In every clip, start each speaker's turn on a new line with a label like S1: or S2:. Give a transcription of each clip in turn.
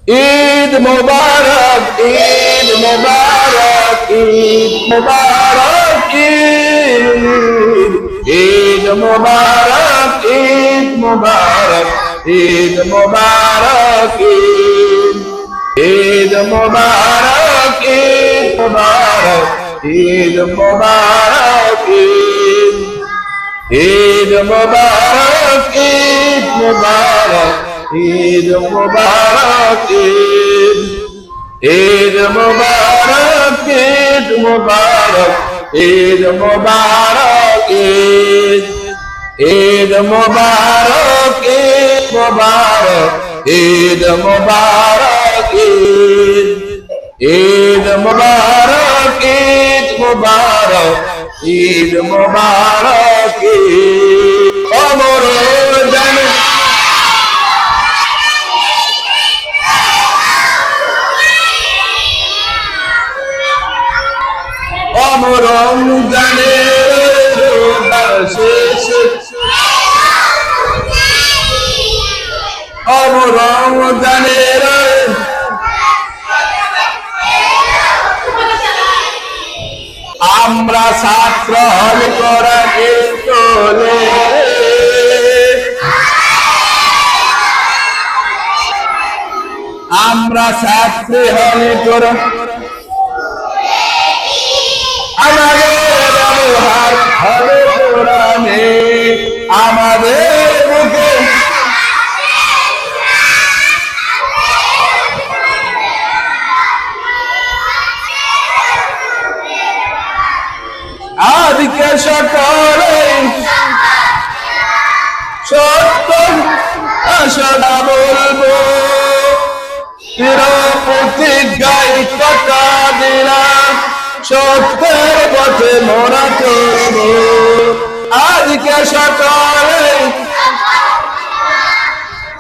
S1: ঈদ মোবারক, ঈদ মোবারক, ঈদ মোবারক, ঈদ, ঈদ মোবারক, ঈদ মোবারক, ঈদ মোবারক, ঈদ, ঈদ মোবারক, ঈদ মোবারক, ঈদ মোবারক, ঈদ, ঈদ মোবারক, ঈদ মোবারক, ঈদ মোবারক, ঈদ, ঈদ মোবারক, ঈদ মোবারক, ঈদ মোবারক, ঈদ, ঈদ মোবারক, ঈদ মোবারক, ঈদ মোবারক, ঈদ, ঈদ মোবারক, ঈদ মোবারক, ঈদ মোবারক, ঈদ। অমর জানে অমর জানে শেষ, অমর জানে আমরা ছাত্র হল কোরআনে তোলে, আমরা ছাত্রী হল কোরআন, আমাদের ব্যবহার হবে কোরআনে, আমাদের মুখে আজকে সকলে সত্য আশা বলবো, চির প্রতিজ্ঞায় কথা দিলাম, সত্যের পথে মোরা চলবো। আজকে সকলে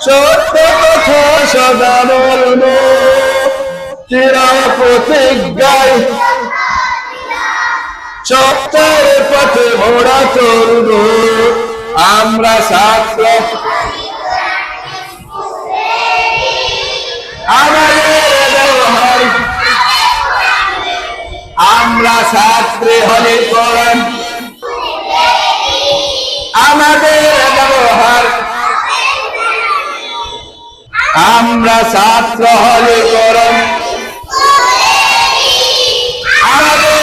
S1: সত্য কথা সদা বলবো, চির প্রতিজ্ঞায় সত্যের পথে মোরা চলবো। আমরা ছাত্র, আমাদের ব্যবহার, আমরা ছাত্রী হলে কোরআন, আমাদের ব্যবহার, আমরা ছাত্র হলে কোরআন, আমাদের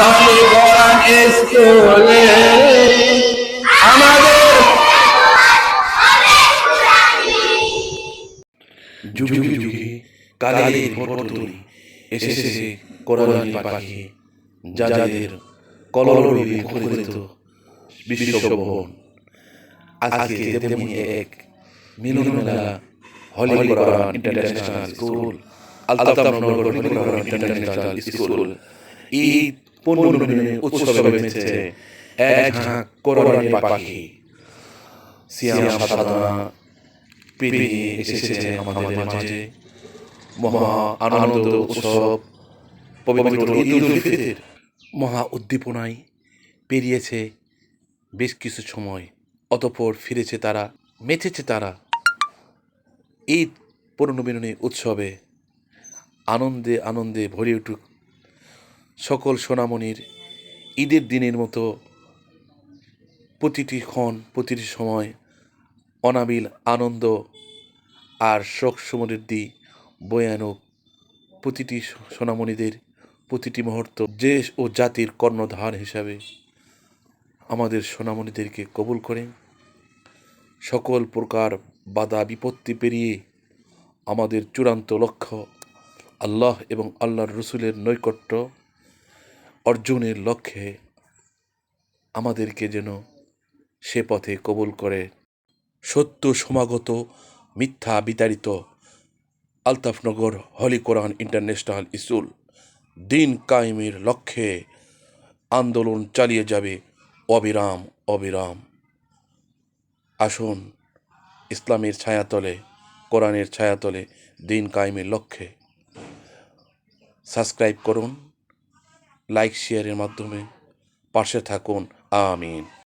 S1: হলে কোরআন স্কুলে, আমাদের
S2: যুগে যুগে কালের পরিবর্তনে এসেছে কোরআনী পাখি, যাদের কলরবে মুখরিত বিশ্বভবন। আজকে তেমনি এক মিলন মেলা হলি কোরআন ইন্টারন্যাশনাল স্কুল, আলতাফনগর হলি কোরআন ইন্টারন্যাশনাল স্কুল এই 15 দিনের উৎসবে মেতেছে এক ঝাঁক কোরআনী পাখি। সিয়াম সাধনা পেরিয়ে এসেছে আমাদের মাঝে মহা আনন্দ উৎসব, পবিত্র ঈদ উল ফিতর মহা উদ্দীপনায় পেরিয়েছে বেশ কিছু সময়, অতঃপর ফিরেছে তারা, মেতেছে তারা ঈদ পুনর্মিলনী উৎসবে। আনন্দে আনন্দে ভরে উঠুক সকল সোনামণির ঈদের দিনের মতো প্রতিটি ক্ষণ, প্রতিটি সময় অনাবিল আনন্দ আর শোক সমৃদ্ধি বয়ে আনুক প্রতিটি সোনামণিদের প্রতিটি মুহূর্ত। দেশ ও জাতির কর্ণধার হিসাবে আমাদের সোনামণিদেরকে কবুল করেন। সকল প্রকার বাধা বিপত্তি পেরিয়ে আমাদের চূড়ান্ত লক্ষ্য আল্লাহ এবং আল্লাহর রসুলের নৈকট্য অর্জনের লক্ষ্যে আমাদেরকে যেন সে পথে কবুল করে। সত্য সমাগত, মিথ্যা বিতাড়িত আলতাফনগর হলি কোরআন ইন্টারন্যাশনাল স্কুল দিন কায়েমের লক্ষ্যে আন্দোলন চালিয়ে যাবে অবিরাম অবিরাম। আসুন ইসলামের ছায়াতলে, কোরআনের ছায়াতলে দিন কায়েমের লক্ষ্যে সাবস্ক্রাইব করুন, লাইক শেয়ারের মাধ্যমে পাশে থাকুন। আমিন।